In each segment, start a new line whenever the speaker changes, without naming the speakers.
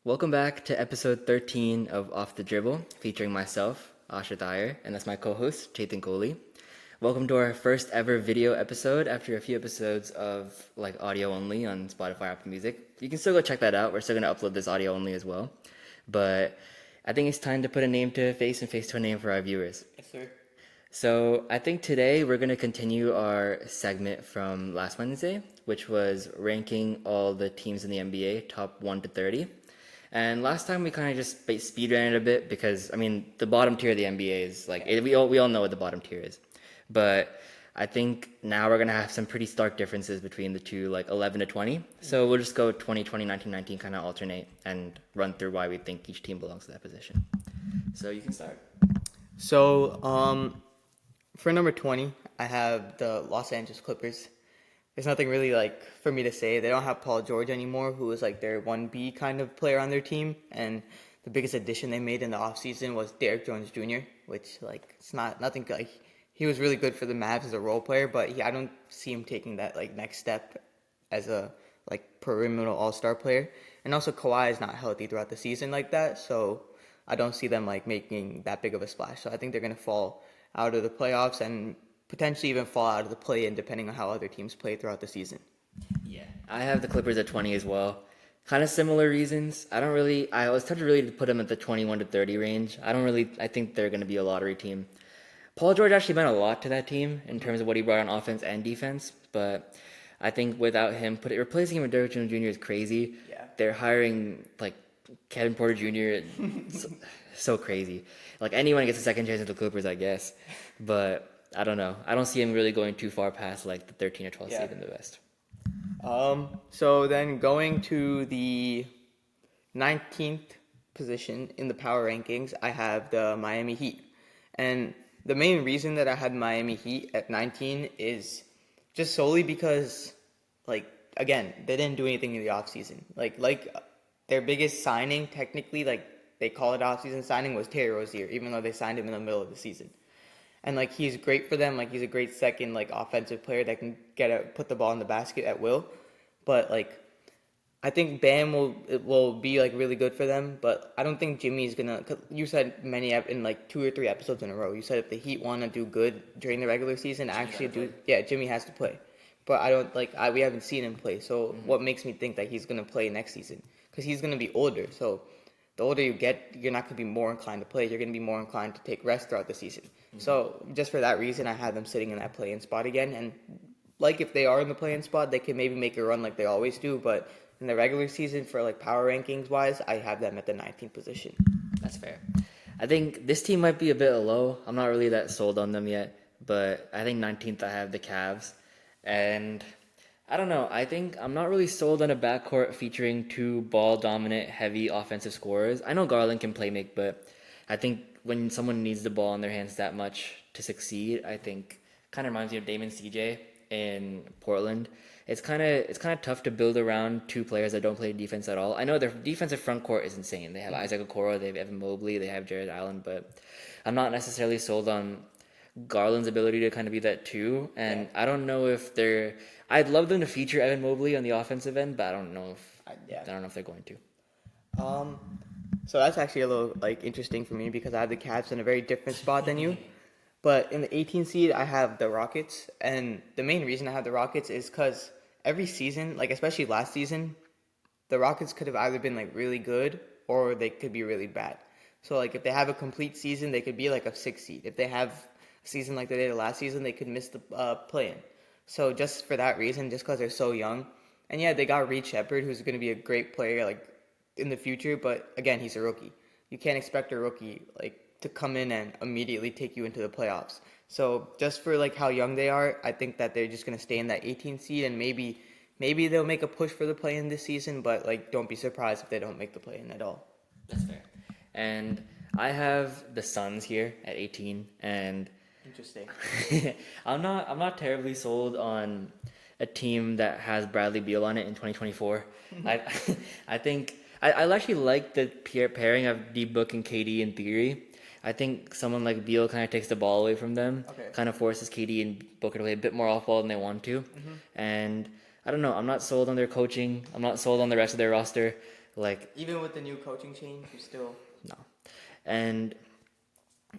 Welcome back to episode 13 of Off the Dribble, featuring myself, Aashrith Iyer, and that's my co-host, Chetan Kolli. Welcome to our first ever video episode after a few episodes of audio only on Spotify, Apple Music. You can still go check that out. We're still going to upload this audio only as well. But I think it's time to put a name to a face and face to a name for our viewers.
Yes, sir.
So I think today we're going to continue our segment from last Wednesday, which was ranking all the teams in the NBA, top 1 to 30. And last time we kind of just speed ran it a bit because, the bottom tier of the NBA is we all know what the bottom tier is. But I think now we're going to have some pretty stark differences between the two, 11 to 20. So we'll just go 20, 20, 19, 19, kind of alternate and run through why we think each team belongs to that position. So you can start.
So, for number 20, I have the Los Angeles Clippers. There's nothing really for me to say. They don't have Paul George anymore, who was their 1B kind of player on their team. And the biggest addition they made in the offseason was Derrick Jones Jr., which it's nothing he was really good for the Mavs as a role player, but I don't see him taking that next step as a perimeter all-star player. And also Kawhi is not healthy throughout the season like that, so I don't see them making that big of a splash. So I think they're going to fall out of the playoffs and potentially even fall out of the play-in depending on how other teams play throughout the season.
Yeah, I have the Clippers at 20 as well. Kind of similar reasons. I was tempted really to put them at the 21 to 30 range. I think they're going to be a lottery team. Paul George actually meant a lot to that team in terms of what he brought on offense and defense, but I think without him, replacing him with Derrick Jones Jr. is crazy.
Yeah.
They're hiring Kevin Porter Jr. so crazy. Anyone gets a second chance at the Clippers, I guess, but I don't know. I don't see him really going too far past the 13 or 12 seed in the West.
So then going to the 19th position in the power rankings, I have the Miami Heat. And the main reason that I had Miami Heat at 19 is just solely because, again, they didn't do anything in the offseason. Their biggest signing, technically, they call it offseason signing, was Terry Rozier, even though they signed him in the middle of the season. And, he's great for them. He's a great second, offensive player that can put the ball in the basket at will. But, I think Bam will be really good for them, but I don't think Jimmy's gonna. Cause you said in 2 or 3 episodes in a row. You said if the Heat want to do good during the regular season, Jimmy has to play. But I don't we haven't seen him play. So what makes me think that he's gonna play next season? Because he's gonna be older. So the older you get, you're not gonna be more inclined to play. You're gonna be more inclined to take rest throughout the season. Mm-hmm. So just for that reason, I have them sitting in that play-in spot again. And if they are in the play-in spot, they can maybe make a run like they always do, but in the regular season, for power rankings wise, I have them at the 19th position.
That's fair. I think this team might be a bit low. I'm not really that sold on them yet, but I think 19th I have the Cavs. And I don't know. I think I'm not really sold on a backcourt featuring 2 ball-dominant, heavy offensive scorers. I know Garland can play make, but I think when someone needs the ball in their hands that much to succeed, I think kind of reminds me of Damon CJ in Portland. It's kind of tough to build around 2 players that don't play defense at all. I know their defensive front court is insane. They have Isaac Okoro, they have Evan Mobley, they have Jared Allen, but I'm not necessarily sold on Garland's ability to kind of be that too. And I don't know if I'd love them to feature Evan Mobley on the offensive end, but I don't know if they're going to.
So that's actually a little interesting for me because I have the Cavs in a very different spot than you. But in the 18th seed, I have the Rockets, and the main reason I have the Rockets is because every season, especially last season, the Rockets could have either been really good or they could be really bad. So if they have a complete season, they could be a 6th seed. If they have a season like they did last season, they could miss the play-in. So just for that reason, just because they're so young, and yeah, they got Reed Shepherd, who's going to be a great player in the future, but again, he's a rookie. You can't expect a rookie to come in and immediately take you into the playoffs. So just for how young they are, I think that they're just going to stay in that 18th seed and maybe they'll make a push for the play-in this season, but don't be surprised if they don't make the play-in at all.
That's fair. And I have the Suns here at 18, and
interesting.
I'm not terribly sold on a team that has Bradley Beal on it in 2024. I think I actually like the pairing of D-Book and KD in theory. I think someone like Beal kind of takes the ball away from them, kind of forces KD and Booker to play a bit more off ball than they want to. Mm-hmm. And I don't know. I'm not sold on their coaching. I'm not sold on the rest of their roster. Like,
Even with the new coaching change, you still.
no. And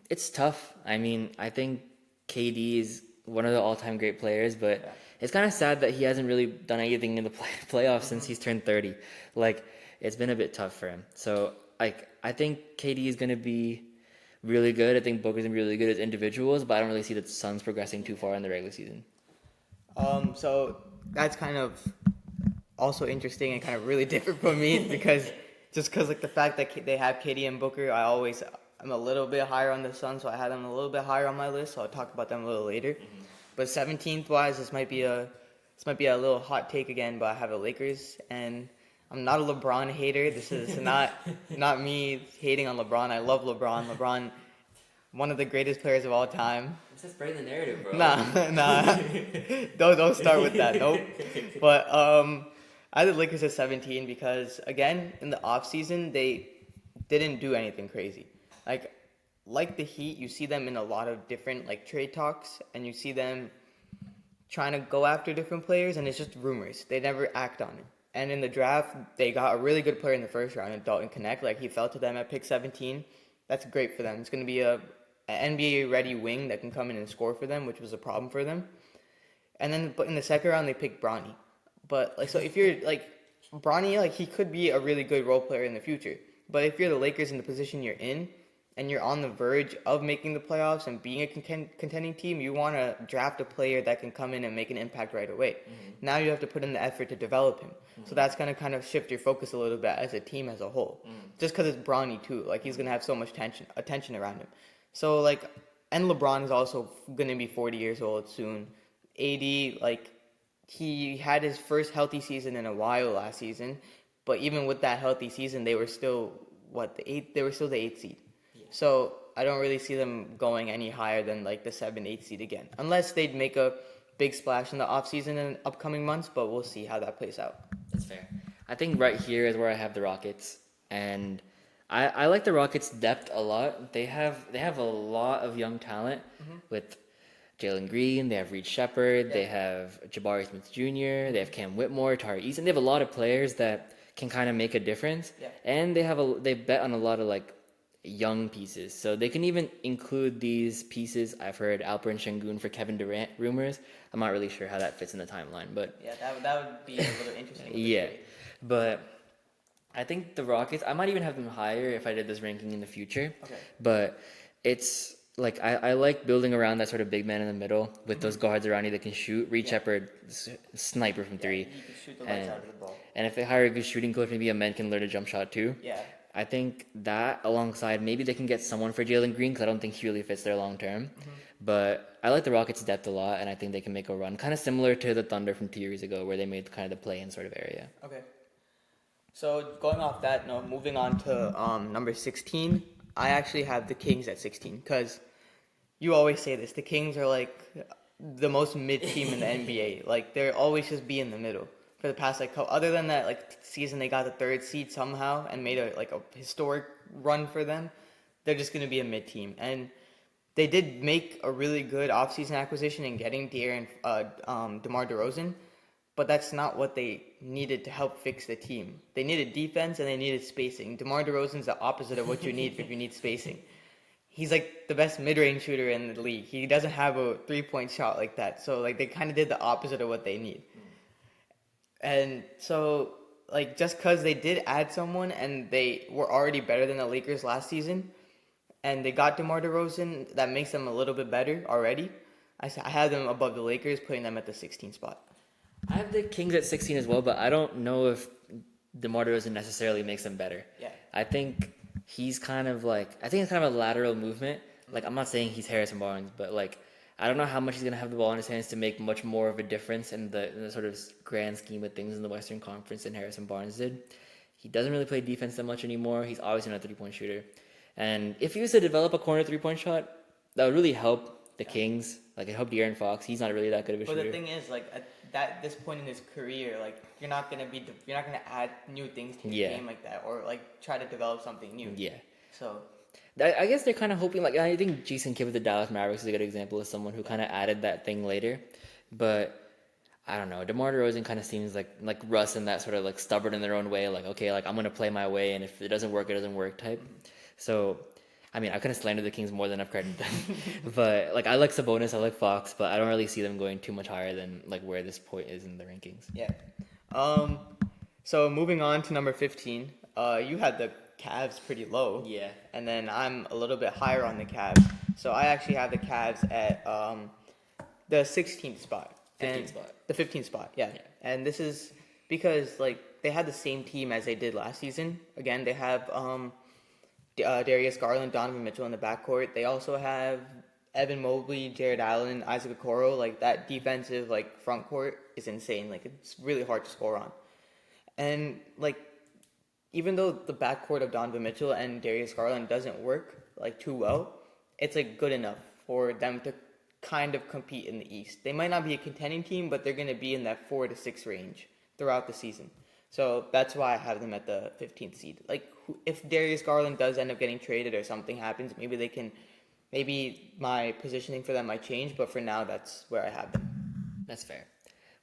it's tough. I mean, I think KD is one of the all-time great players, but
Yeah.
it's kind of sad that he hasn't really done anything in the playoffs since he's turned 30. Like, it's been a bit tough for him. So, like, I think KD is going to be really good. I think Booker's going to be really good as individuals, but I don't really see the Suns progressing too far in the regular season.
So that's kind of also interesting and kind of really different from me because like the fact that they have KD and Booker, I'm a little bit higher on the Suns, so I had them a little bit higher on my list. So I'll talk about them a little later. But 17th wise, this might be a little hot take again, but I have the Lakers, and I'm not a LeBron hater. This is not me hating on LeBron. I love LeBron. LeBron, one of the greatest players of all time.
Just spreading the narrative, bro.
Nah. Don't start with that. Nope. But I had the Lakers at 17 because again in the offseason they didn't do anything crazy. Like the Heat, you see them in a lot of different like trade talks, and you see them trying to go after different players, and it's just rumors. They never act on it. And in the draft, they got a really good player in the first round, in Dalton Connect. Like he fell to them at pick 17. That's great for them. It's going to be an NBA ready wing that can come in and score for them, which was a problem for them. And then, but in the second round, they picked Bronny. But like, so if you're like Bronny, like he could be a really good role player in the future. But if you're the Lakers in the position you're in, and you're on the verge of making the playoffs and being a contending team, you want to draft a player that can come in and make an impact right away. Now you have to put in the effort to develop him. So that's going to kind of shift your focus a little bit as a team as a whole. Just because it's Bronny too. Like he's going to have so much attention around him. So like, and LeBron is also going to be 40 years old soon. AD, like he had his first healthy season in a while last season. But even with that healthy season, they were still, they were still the 8th seed. So I don't really see them going any higher than like the 7-8 seed again. Unless they'd make a big splash in the offseason in upcoming months, but we'll see how that plays out.
That's fair. I think right here is where I have the Rockets. And I like the Rockets' depth a lot. They have a lot of young talent with Jalen Green, they have Reed Shepherd, they have Jabari Smith Jr., they have Cam Whitmore, Tari Eason. They have a lot of players that can kind of make a difference. Yeah. And they bet on a lot of like young pieces. So they can even include these pieces. I've heard Alperen Şengün for Kevin Durant rumors. I'm not really sure how that fits in the timeline, but
yeah, that would be a little interesting.
Yeah. But I think the Rockets, I might even have them higher if I did this ranking in the future. Okay. But it's like I like building around that sort of big man in the middle with those guards around you that can shoot. Reed Shepherd, sniper from three.
He can shoot the lights out of the ball.
And if they hire a good shooting coach, maybe a man can learn a jump shot too.
Yeah.
I think that alongside maybe they can get someone for Jalen Green because I don't think he really fits there long term. But I like the Rockets' depth a lot, and I think they can make a run, kind of similar to the Thunder from 2 years ago, where they made kind of the play-in sort of area.
Okay. So going off that note, moving on to number 16, I actually have the Kings at 16 because you always say this: the Kings are like the most mid team in the NBA. Like they're always just be in the middle. For the past other than that season they got the 3rd seed somehow and made a historic run for them, they're just going to be a mid team. And they did make a really good offseason acquisition in getting De'Aaron DeMar DeRozan, but that's not what they needed to help fix the team. They needed defense and they needed spacing. DeMar DeRozan's the opposite of what you need if you need spacing. He's like the best mid-range shooter in the league. He doesn't have a 3-point shot like that. So they kind of did the opposite of what they need. And so, just because they did add someone and they were already better than the Lakers last season, and they got DeMar DeRozan, that makes them a little bit better already. I had them above the Lakers, putting them at the 16th spot.
I have the Kings at 16 as well, but I don't know if DeMar DeRozan necessarily makes them better. Yeah. I think he's kind of it's kind of a lateral movement. I'm not saying he's Harrison Barnes, but I don't know how much he's going to have the ball in his hands to make much more of a difference in the sort of grand scheme of things in the Western Conference than Harrison Barnes did. He doesn't really play defense that much anymore. He's always been a 3-point shooter. And if he was to develop a corner 3-point shot, that would really help the Kings. It helped De'Aaron Fox. He's not really that good of a shooter.
But the thing is, at this point in his career, you're not gonna add new things to your game like that, or try to develop something new. Yeah. So
I guess they're kind of hoping, I think Jason Kidd with the Dallas Mavericks is a good example of someone who kind of added that thing later. But I don't know. DeMar DeRozan kind of seems like Russ in that sort of like stubborn in their own way. Like, okay, like I'm gonna play my way, and if it doesn't work, it doesn't work type. So, I mean, I couldn't slander the Kings more than I've credited them. But like, I like Sabonis, I like Fox, but I don't really see them going too much higher than like where this point is in the rankings.
Yeah. So moving on to number 15, you had the Cavs pretty low.
Yeah.
And then I'm a little bit higher on the Cavs. So I actually have the Cavs at the 16th spot.
15th spot.
The 15th spot, yeah. And this is because like they had the same team as they did last season. Again, they have Darius Garland, Donovan Mitchell in the backcourt. They also have Evan Mobley, Jared Allen, Isaac Okoro. Like that defensive like front court is insane. Like it's really hard to score on. And like even though the backcourt of Donovan Mitchell and Darius Garland doesn't work like too well, it's like good enough for them to kind of compete in the East. They might not be a contending team, but they're going to be in that 4 to 6 range throughout the season. So that's why I have them at the 15th seed. Like if Darius Garland does end up getting traded or something happens, maybe my positioning for them might change, but for now that's where I have them.
That's fair.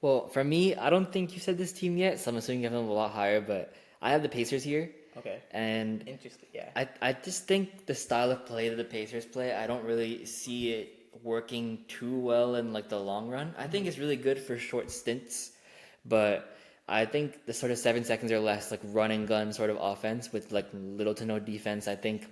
Well, for me, I don't think you said this team yet, so I'm assuming you have them a lot higher, but I have the Pacers here.
Okay.
And
interesting, yeah.
I just think the style of play that the Pacers play, I don't really see it working too well in like the long run. I think it's really good for short stints, but I think the sort of 7 seconds or less like run and gun sort of offense with like little to no defense, I think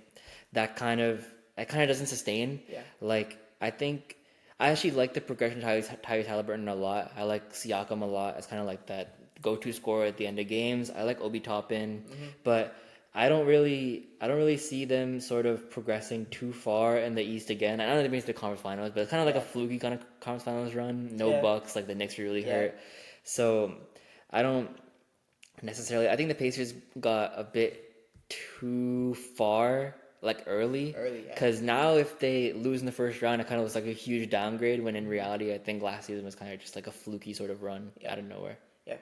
that kind of doesn't sustain.
Yeah.
Like I think I actually like the progression of Tyrese Halliburton a lot. I like Siakam a lot. It's kind of like that go-to scorer at the end of games. I like Obi Toppin, but I don't really see them sort of progressing too far in the East again. I don't think it's the conference finals, but it's kind of like a fluky kind of conference finals run. No Bucks, like the Knicks are really hurt. So I don't necessarily. I think the Pacers got a bit too far, like early. Because now if they lose in the first round, it kind of looks like a huge downgrade. When in reality, I think last season was kind of just like a fluky sort of run out of nowhere.
Yeah.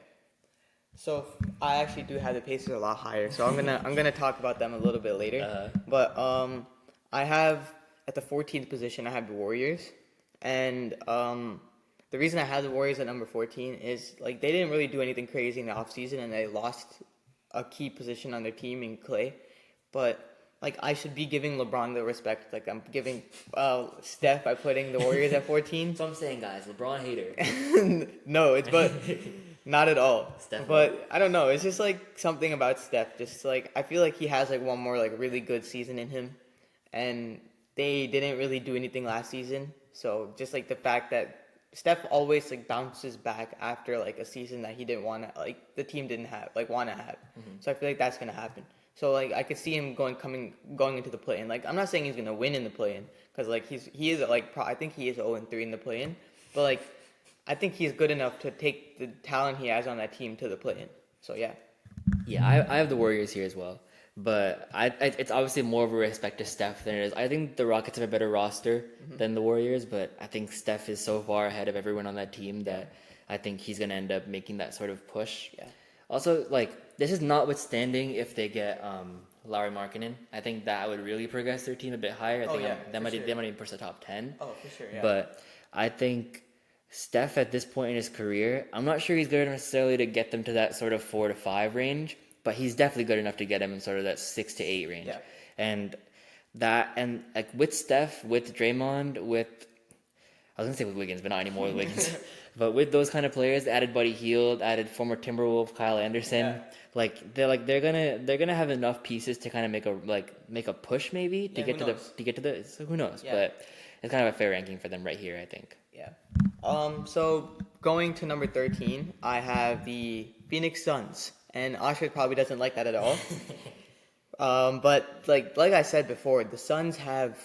So I actually do have the Pacers a lot higher. So I'm gonna talk about them a little bit later. But I have at the 14th position I have the Warriors, and the reason I have the Warriors at number 14 is like they didn't really do anything crazy in the offseason, and they lost a key position on their team in Clay. But like I should be giving LeBron the respect like I'm giving Steph by putting the Warriors at 14.
So I'm saying, guys, LeBron hater.
No, but not at all.
Steph
but I don't know. It's just like something about Steph. Just like I feel like he has like one more like really good season in him, and they didn't really do anything last season. So just like the fact that Steph always like bounces back after like a season that he didn't want to like the team didn't have like want to have. So I feel like that's gonna happen. So like I could see him going into the play-in. Like I'm not saying he's gonna win in the play-in because like he is like I think he is 0-3 in the play-in, but like I think he's good enough to take the talent he has on that team to the play-in. So yeah.
Yeah, I have the Warriors here as well, but it's obviously more of a respect to Steph than it is. I think the Rockets have a better roster than the Warriors, but I think Steph is so far ahead of everyone on that team that I think he's gonna end up making that sort of push.
Yeah.
Also, like this is notwithstanding if they get Lauri Markkanen. I think that would really progress their team a bit higher. I think they might even push the top 10.
Oh, for sure. Yeah.
But I think Steph at this point in his career, I'm not sure he's good necessarily to get them to that sort of 4 to 5 range, but he's definitely good enough to get him in sort of that 6 to 8 range.
Yeah.
And like with Steph, with Draymond, I was gonna say with Wiggins, but not anymore with Wiggins. But with those kind of players, added Buddy Hield, added former Timberwolf Kyle Anderson, they're gonna have enough pieces to kind of make a push maybe to get to the so who knows?
Yeah.
But it's kind of a fair ranking for them right here, I think.
Yeah. So going to number 13, I have the Phoenix Suns, and Aashrith probably doesn't like that at all. But like I said before, the Suns have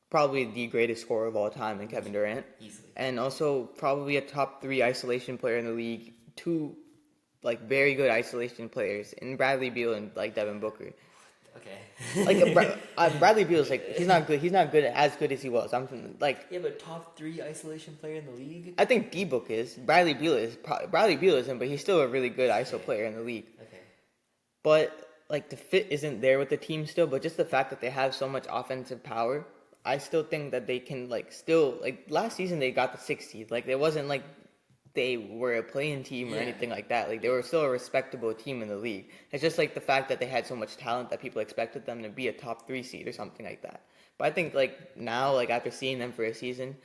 probably the greatest scorer of all time in Kevin Durant.
Easily.
And also probably a top 3 isolation player in the league. 2 like very good isolation players in Bradley Beal and like Devin Booker.
Okay.
Like Bradley Beal is like he's not good. He's not good as good as he was.
But top 3 isolation player in the league.
I think D-Book is. Bradley Beal isn't, but he's still a really good ISO player in the league.
Okay.
But like the fit isn't there with the team still. But just the fact that they have so much offensive power, I still think that they can last season they got the 6th seed. Like it wasn't like they were a playing team or
Yeah.
anything like that. Like they were still a respectable team in the league. It's just like the fact that they had so much talent that people expected them to be a top 3 seed or something like that. But I think like now, like after seeing them for a season,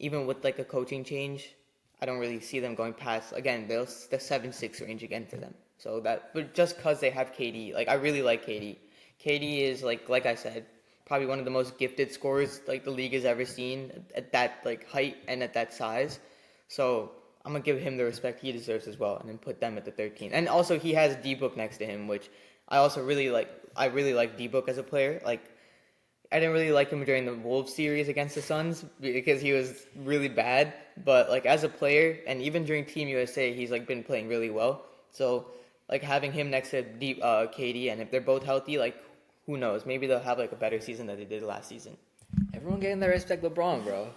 even with like a coaching change, I don't really see them going past again the 7-6 range again for them. So that, but just because they have KD, like I really like KD. KD is like I said, probably one of the most gifted scorers like the league has ever seen at that like height and at that size. So I'm gonna give him the respect he deserves as well, and then put them at the 13. And also he has D-Book next to him, which I also really like. I really like D-Book as a player. Like I didn't really like him during the Wolves series against the Suns because he was really bad. But like as a player, and even during Team USA, he's like been playing really well. So like having him next to KD, and if they're both healthy, like who knows? Maybe they'll have like a better season than they did last season.
Everyone getting their respect, LeBron, bro.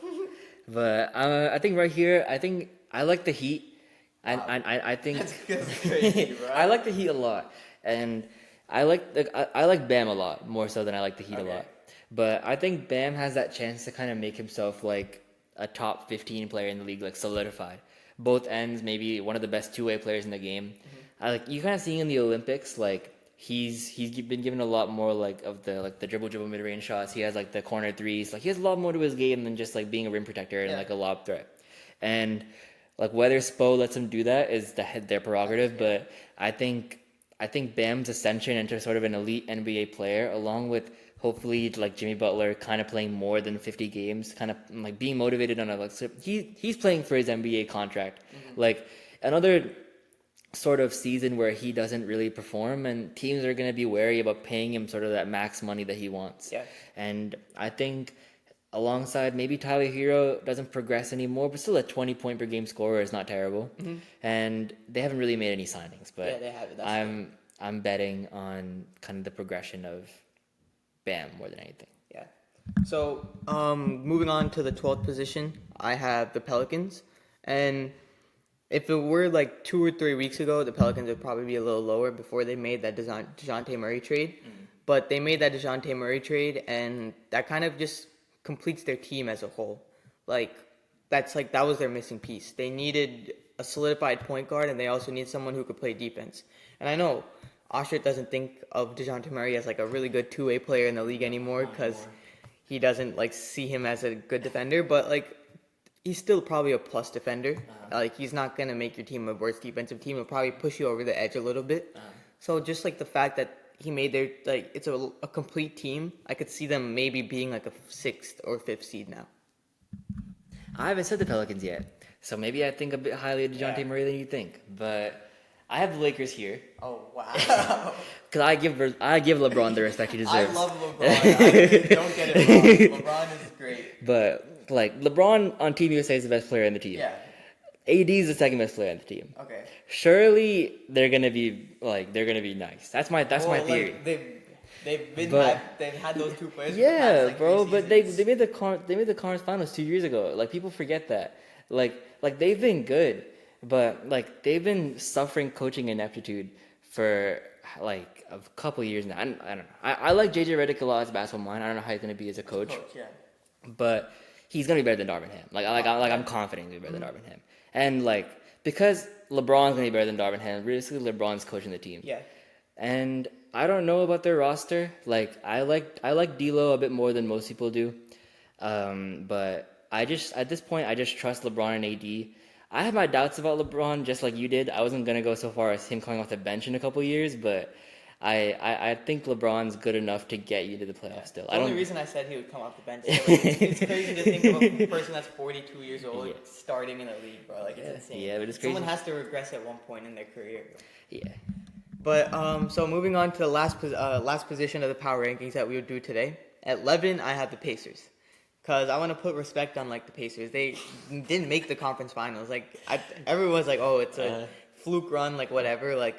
But I think right here, I think I like the Heat. I think
That's crazy, bro.
I like the Heat a lot, and I like Bam a lot more so than I like the Heat a lot. But I think Bam has that chance to kind of make himself like a top 15 player in the league, like solidified. Both ends, maybe one of the best two-way players in the game. I like you kind of seeing in the Olympics, like he's been given a lot more like of the dribble mid-range shots. He has like the corner threes. Like he has a lot more to his game than just like being a rim protector and like a lob threat. And like whether Spo lets him do that is their prerogative, but I think Bam's ascension into sort of an elite NBA player, along with hopefully like Jimmy Butler kind of playing more than 50 games, kind of like being motivated on a like he's playing for his NBA contract, like another sort of season where he doesn't really perform and teams are going to be wary about paying him sort of that max money that he wants.
Yeah.
And I think alongside maybe Tyler Hero doesn't progress anymore, but still a 20-point per game scorer is not terrible. And they haven't really made any signings, but
Yeah, they haven't. That's
I'm betting on kind of the progression of Bam more than anything.
Yeah. So, moving on to the 12th position, I have the Pelicans. And if it were like 2 or 3 weeks ago, the Pelicans would probably be a little lower before they made that DeJounte Murray trade. But they made that DeJounte Murray trade, and that kind of just completes their team as a whole. Like, that was their missing piece. They needed a solidified point guard, and they also need someone who could play defense. And I know Aashrith doesn't think of DeJounte Murray as like a really good two-way player in the league anymore because he doesn't like see him as a good defender, but like he's still probably a plus defender. Like he's not gonna make your team a worse defensive team. He'll probably push you over the edge a little bit. So just like the fact that he made their like it's a complete team, I could see them maybe being like a 6th or 5th seed now.
I haven't said the Pelicans yet, so maybe I think a bit highly of DeJounte Murray than you think. But I have the Lakers here
Oh wow!
because I give LeBron the respect he deserves.
I love LeBron. Don't get it wrong. LeBron is great.
But like LeBron on Team USA is the best player in the team.
Yeah.
AD is the second best player on the team.
Okay.
Surely they're gonna be nice. That's my theory.
They've had those two players. For the
Yeah,
past, like,
bro.
3
But
seasons.
they made the conference finals 2 years ago. Like people forget that. Like they've been good, but like they've been suffering coaching ineptitude for like a couple years now. I don't know. I like JJ Redick a lot as a basketball mind. I don't know how he's gonna be as a coach.
Yeah.
But he's gonna be better than Darvin Ham. I'm confident he's gonna be better than Darvin Ham. And like because LeBron's gonna be better than Darvin Ham, realistically LeBron's coaching the team.
Yeah.
And I don't know about their roster. Like I like D'Lo a bit more than most people do. But at this point I just trust LeBron and AD. I have my doubts about LeBron just like you did. I wasn't gonna go so far as him coming off the bench in a couple years, but I think LeBron's good enough to get you to the playoffs still.
The only reason I said he would come off the bench is like, it's crazy to think of a person that's 42 years old starting in the league, bro. Like, it's insane.
Yeah, but it's crazy.
Someone has to regress at one point in their career.
Yeah.
But, so moving on to the last position of the power rankings that we would do today. At 11, I have the Pacers. Because I want to put respect on, like, the Pacers. They didn't make the conference finals. Like, everyone's like, oh, it's a fluke run, like, whatever. Like,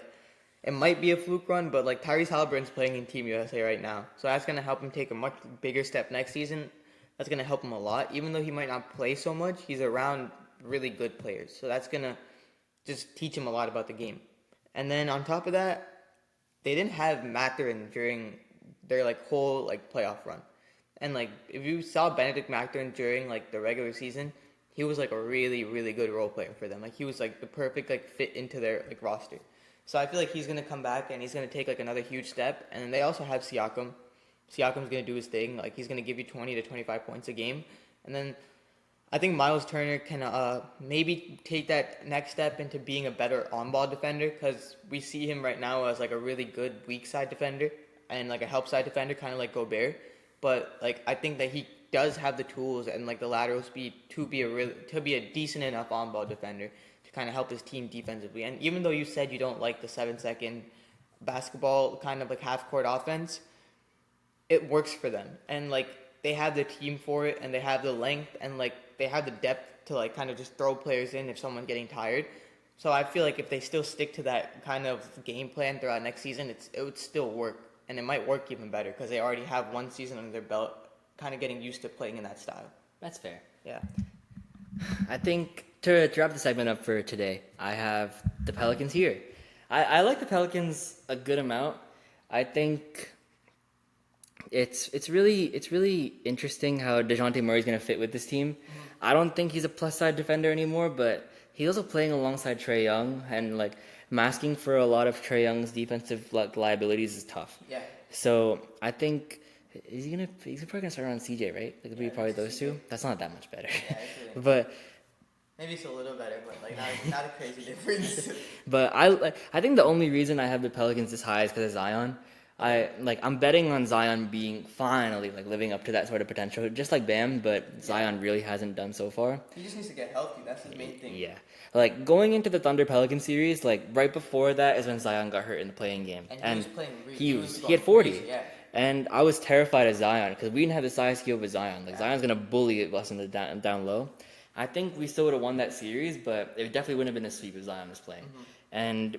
it might be a fluke run, but like Tyrese Halliburton's playing in Team USA right now, so that's gonna help him take a much bigger step next season. That's gonna help him a lot, even though he might not play so much. He's around really good players, so that's gonna just teach him a lot about the game. And then on top of that, they didn't have Mathurin during their like whole like playoff run, and like if you saw Benedict Mathurin during like the regular season, he was like a really, really good role player for them. Like he was like the perfect like fit into their like roster. So I feel like he's gonna come back and he's gonna take like another huge step. And then they also have Siakam. Siakam's gonna do his thing. Like he's gonna give you 20 to 25 points a game. And then I think Miles Turner can maybe take that next step into being a better on-ball defender, because we see him right now as like a really good weak side defender and like a help side defender, kind of like Gobert. But like I think that he does have the tools and like the lateral speed to be a decent enough on-ball defender to kind of help his team defensively. And even though you said you don't like the 7-second basketball kind of like half-court offense, it works for them. And like they have the team for it, and they have the length, and like they have the depth to like kind of just throw players in if someone's getting tired. So I feel like if they still stick to that kind of game plan throughout next season, it would still work, and it might work even better because they already have one season under their belt, kind of getting used to playing in that style.
That's fair.
Yeah.
I think to wrap the segment up for today, I have the Pelicans here. I like the Pelicans a good amount. I think it's really interesting how DeJounte Murray's going to fit with this team. I don't think he's a plus side defender anymore, but he's also playing alongside Trae Young, and like masking for a lot of Trae Young's defensive liabilities is tough.
Yeah.
So I think he's probably gonna start on CJ, right? Like it'll be probably those
CJ.
two. That's not that much better.
Yeah,
but
maybe it's a little better, but like not a crazy difference.
but I think the only reason I have the Pelicans this high is because of Zion. I'm betting on Zion being finally like living up to that sort of potential, just like Bam, but Zion really hasn't done so far.
He just needs to get healthy. That's his main thing.
Yeah. Like going into the Thunder Pelican series, like right before that is when Zion got hurt in the playing game.
And he was playing
he had 40.
crazy, yeah.
And I was terrified of Zion because we didn't have the size skill with Zion. Like Zion's gonna bully us in the down low. I think we still would have won that series, but it definitely wouldn't have been a sweep if Zion was playing. And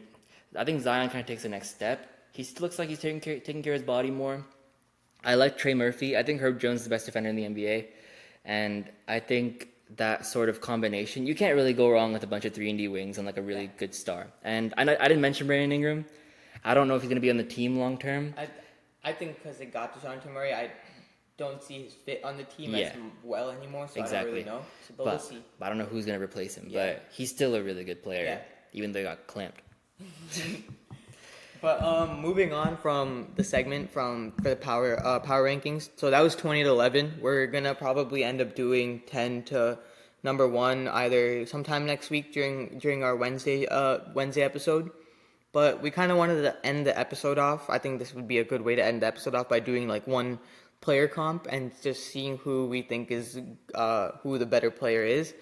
I think Zion kind of takes the next step. He still looks like he's taking care of his body more. I like Trey Murphy. I think Herb Jones is the best defender in the NBA. And I think that sort of combination, you can't really go wrong with a bunch of 3-and-D wings and like a really good star. And I didn't mention Brandon Ingram. I don't know if he's going to be on the team long term.
I think because they got DeJounte Murray, I don't see his fit on the team as well anymore, so
exactly.
I don't really know. But we'll see.
But I don't know who's going to replace him. Yeah. But he's still a really good player, even though he got clamped.
But moving on from the segment for the power rankings, so that was 20 to 11. We're gonna probably end up doing 10 to number 1 either sometime next week during our Wednesday episode. But we kind of wanted to end the episode off. I think this would be a good way to end the episode off by doing like one player comp and just seeing who we think is who the better player is.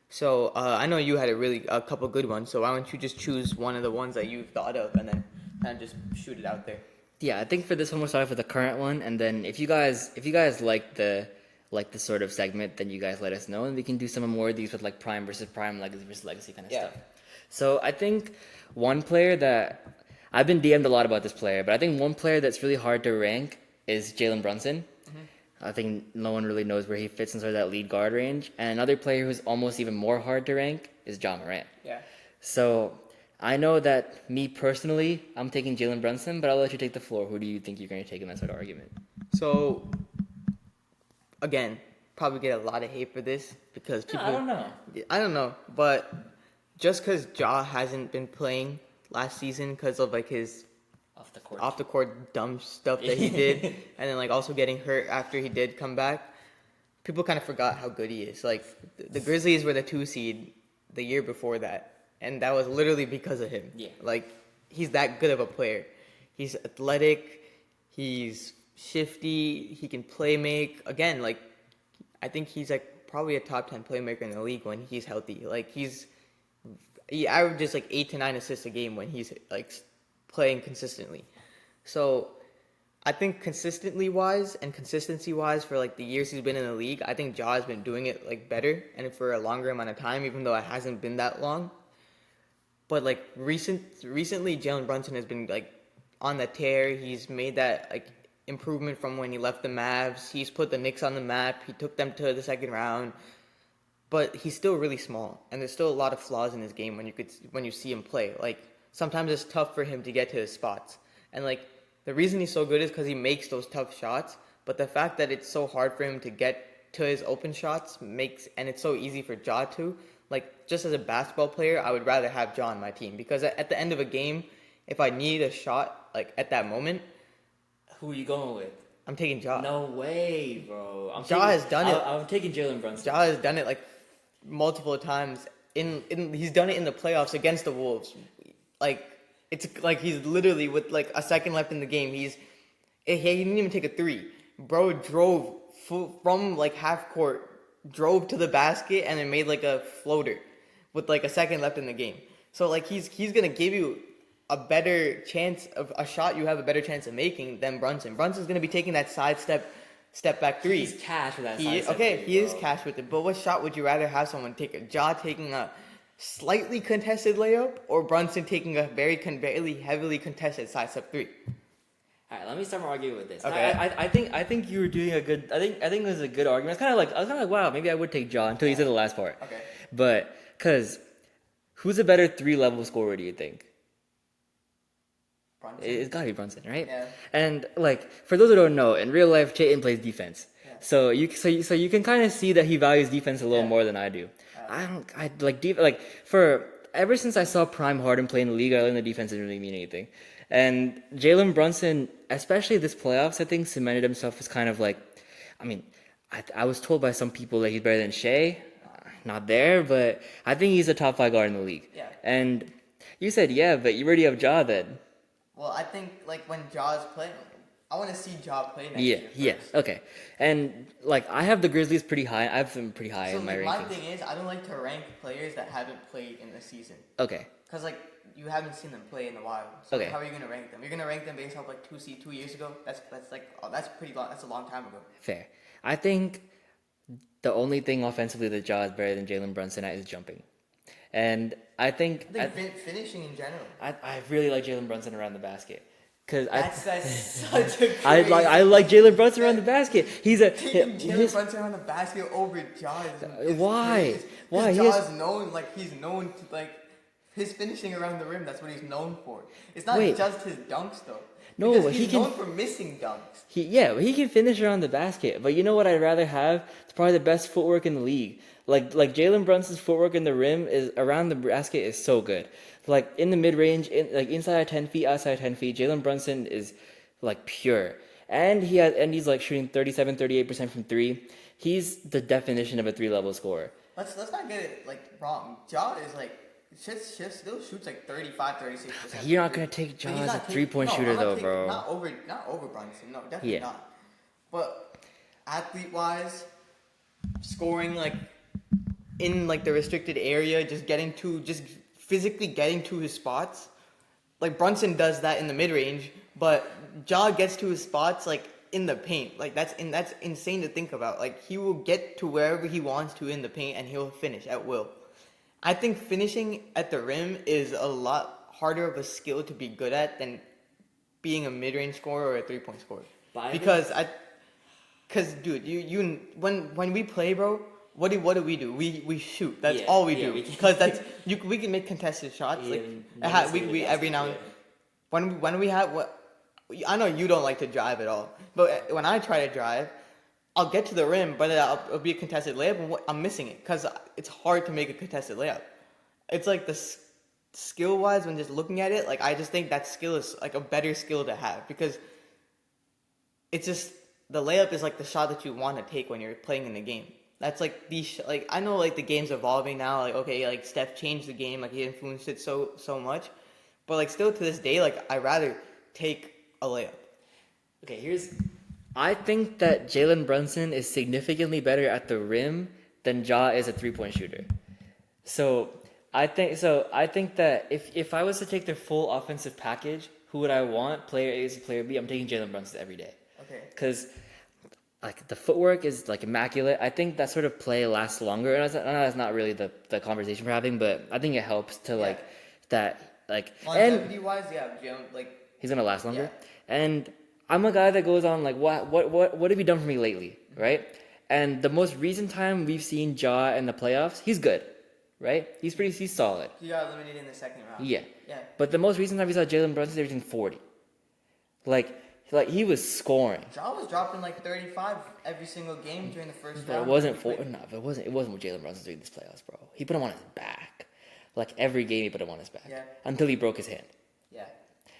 So I know you had a couple good ones. So why don't you just choose one of the ones that you thought of and then kind of just shoot it out there.
Yeah, I think for this one we'll start off with the current one, and then if you guys like the sort of segment, then you guys let us know, and we can do some more of these with like prime versus prime, legacy versus legacy kind of stuff. So I think one player that I've been DM'd a lot about this player, but I think one player that's really hard to rank is Jalen Brunson. I think no one really knows where he fits in sort of that lead guard range. And another player who's almost even more hard to rank is Ja Morant.
Yeah.
So I know that me personally, I'm taking Jalen Brunson, but I'll let you take the floor. Who do you think you're going to take in that sort of argument?
So, again, probably get a lot of hate for this because people...
I don't know.
I don't know, but just because Ja hasn't been playing last season because of like his off the court dumb stuff that he did, and then like also getting hurt after he did come back, people kind of forgot how good he is. Like the Grizzlies were the 2 seed the year before that. And that was literally because of him.
Yeah.
Like, he's that good of a player. He's athletic. He's shifty. He can play make. Again, like, I think he's, like, probably a top 10 playmaker in the league when he's healthy. Like, he averages, like, 8 to 9 assists a game when he's, like, playing consistently. So, I think consistency-wise for, like, the years he's been in the league, I think Ja has been doing it, like, better and for a longer amount of time, even though it hasn't been that long. But, like, recently, Jalen Brunson has been, like, on the tear. He's made that, like, improvement from when he left the Mavs. He's put the Knicks on the map. He took them to the second round. But he's still really small. And there's still a lot of flaws in his game when you see him play. Like, sometimes it's tough for him to get to his spots. And, like, the reason he's so good is because he makes those tough shots. But the fact that it's so hard for him to get to his open shots and it's so easy for Ja to. Like, just as a basketball player, I would rather have Ja on my team because at the end of a game, if I need a shot, like, at that moment,
Who are you going with?
I'm taking Ja.
No way, bro.
Has done it.
I'm taking Jalen Brunson.
Ja has done it, like, multiple times. He's done it in the playoffs against the Wolves. Like, it's like he's literally with, like, a second left in the game. He didn't even take a three. Bro drove from, like, half court, drove to the basket, and then made, like, a floater with, like, a second left in the game. So, like, he's gonna give you a better chance of a shot you have a better chance of making than Brunson. Brunson's gonna be taking that step back three.
He's cash with that
He is cash with it. But what shot would you rather have someone take? Ja taking a slightly contested layup, or Brunson taking a very heavily contested side step three?
All right, let me start my argument with this.
Okay.
I think you were doing a good. I think it was a good argument. I was kind of like, wow, maybe I would take Ja until you said the last part.
Okay.
But because who's a better 3-level scorer? Do you think?
Brunson.
It's gotta be Brunson, right?
Yeah.
And like for those who don't know, in real life, Chetan plays defense.
Yeah.
So you can kind of see that he values defense a little more than I do. Ever since I saw Prime Harden play in the league, I learned the defense didn't really mean anything. And Jalen Brunson, especially this playoffs, I think cemented himself as kind of like, I mean, I was told by some people that he's better than Shea. Not there, but I think he's a top 5 guard in the league.
Yeah.
And you said yeah, but you already have Ja then.
Well, I think like when Ja's playing, I want to see Ja play next
Yeah,
year.
yeah, okay. And like I have the Grizzlies pretty high. I have them pretty high
So
in my
my
rankings.
thing is, I don't like to rank players that haven't played in the season.
Okay.
Cause like you haven't seen them play in a while. So
Okay.
how are you gonna rank them? You're gonna rank them based off like 2 years ago. That's like that's pretty long. That's a long time ago.
Fair. I think the only thing offensively that Ja is better than Jalen Brunson at is jumping. And I think
Finishing in general.
I really like Jalen Brunson around the basket. Cause
That's such a
I like Jalen Brunson around the basket. He's
taking Jalen Brunson around the basket over Ja.
Why? Why?
Ja's known he's known to like his finishing around the rim. That's what he's known for. It's not
Wait.
just his dunks though.
No,
because
he
he's
can-
known for missing dunks.
He can finish around the basket. But you know what I'd rather have? It's probably the best footwork in the league. Like Jalen Brunson's footwork in the rim is around the basket is so good. Like in the mid range, inside 10 feet, outside 10 feet, Jalen Brunson is like pure. And he's like shooting 37-38% from 3. He's the definition of a 3-level scorer.
Let's not get it like wrong. Ja is like still shoots like 35-36%.
You're not gonna take Ja as a 3-point shooter though, bro.
Not over Brunson. No, definitely
Yeah.
not. But athlete wise, scoring like in like the restricted area, just physically getting to his spots. Like Brunson does that in the mid range, but Ja gets to his spots like in the paint. Like that's insane to think about. Like he will get to wherever he wants to in the paint and he'll finish at will. I think finishing at the rim is a lot harder of a skill to be good at than being a mid-range scorer or a 3-point scorer. Because dude, you when we play, bro, what do we do? We shoot. That's all we do. Because we can make contested shots. We every now and when we have what I know you don't like to drive at all, but when I try to drive, I'll get to the rim, but it'll be a contested layup, and I'm missing it because it's hard to make a contested layup. It's like the skill-wise, when just looking at it, like I just think that skill is like a better skill to have because it's just the layup is like the shot that you want to take when you're playing in the game. That's like I know like the game's evolving now. Like okay, like Steph changed the game, like he influenced it so much, but like still to this day, like I rather take a layup.
Okay, I think that Jalen Brunson is significantly better at the rim than Ja is a 3-point shooter. So I think that if I was to take their full offensive package, who would I want? Player A to player B. I'm taking Jalen Brunson every day.
Okay.
Because like the footwork is like immaculate. I think that sort of play lasts longer. And I know that's not really the conversation we're having, but I think it helps to like that like
longevity wise, like
he's gonna last longer. Yeah. And I'm a guy that goes on like what have you done for me lately, right? And the most recent time we've seen Ja in the playoffs, he's good, right? He's solid.
He got eliminated in the second round.
Yeah.
Yeah.
But the most recent time we saw Jalen Brunson averaging 40. Like Like, he was scoring.
Ja was dropping like 35 every single game during the first
But
round.
it wasn't it wasn't what Jalen Brunson's doing this playoffs, bro. He put him on his back. Like, every game he put him on his back.
Yeah.
Until he broke his hand.
Yeah.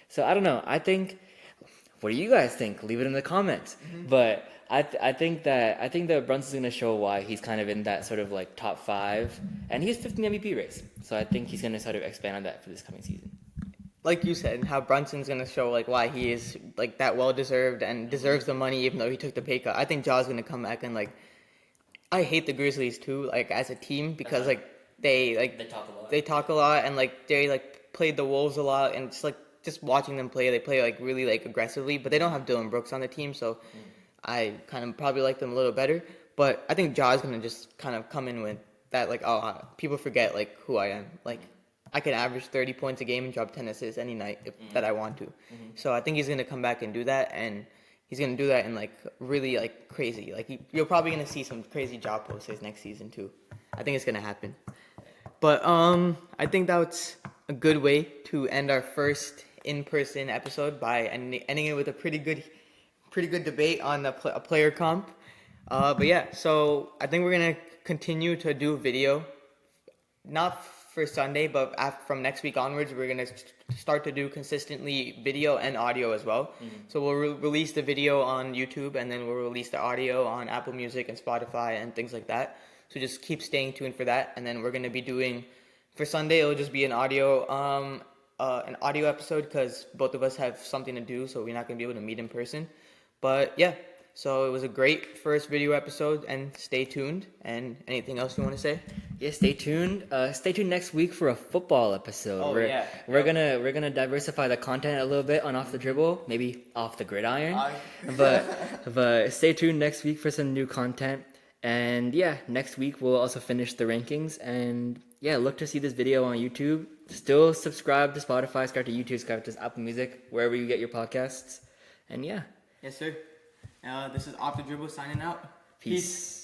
So I don't know. I think, what do you guys think? Leave it in the comments. But I think that Brunson's gonna show why he's kind of in that sort of like top 5, and he's 15 MVP race. So I think he's gonna sort of expand on that for this coming season.
Like you said, how Brunson's gonna show like why he is like that well deserved and deserves the money even though he took the pay cut. I think Ja's gonna come back and like, I hate the Grizzlies too, like as a team, because like they talk a lot and like they like played the Wolves a lot, and it's like just watching them play, they play like really like aggressively, but they don't have Dylan Brooks on the team, so I kind of probably like them a little better. But I think Ja's gonna just kind of come in with that like, oh, people forget like who I am, like. I can average 30 points a game and drop 10 assists any night that I want to. So I think he's going to come back and do that, and he's going to do that in like really like crazy. Like you're probably going to see some crazy job posters next season too. I think it's going to happen. But I think that's a good way to end our first in-person episode by ending it with a pretty good debate on a player comp. But yeah, so I think we're going to continue to do video, not for Sunday, but from next week onwards, we're going to start to do consistently video and audio as well. So we'll release the video on YouTube, and then we'll release the audio on Apple Music and Spotify and things like that. So just keep staying tuned for that. And then we're going to be doing, for Sunday, it'll just be an audio episode because both of us have something to do, so we're not going to be able to meet in person. But yeah, so it was a great first video episode, and stay tuned. And anything else you want to say?
Yeah, stay tuned. Stay tuned next week for a football episode.
Oh, yeah.
We're gonna diversify the content a little bit on Off the Dribble, maybe off the gridiron. But stay tuned next week for some new content. And yeah, next week we'll also finish the rankings. And yeah, look to see this video on YouTube. Still subscribe to Spotify, subscribe to YouTube, subscribe to Apple Music, wherever you get your podcasts. And yeah.
Yes, sir. This is Off the Dribble signing out.
Peace.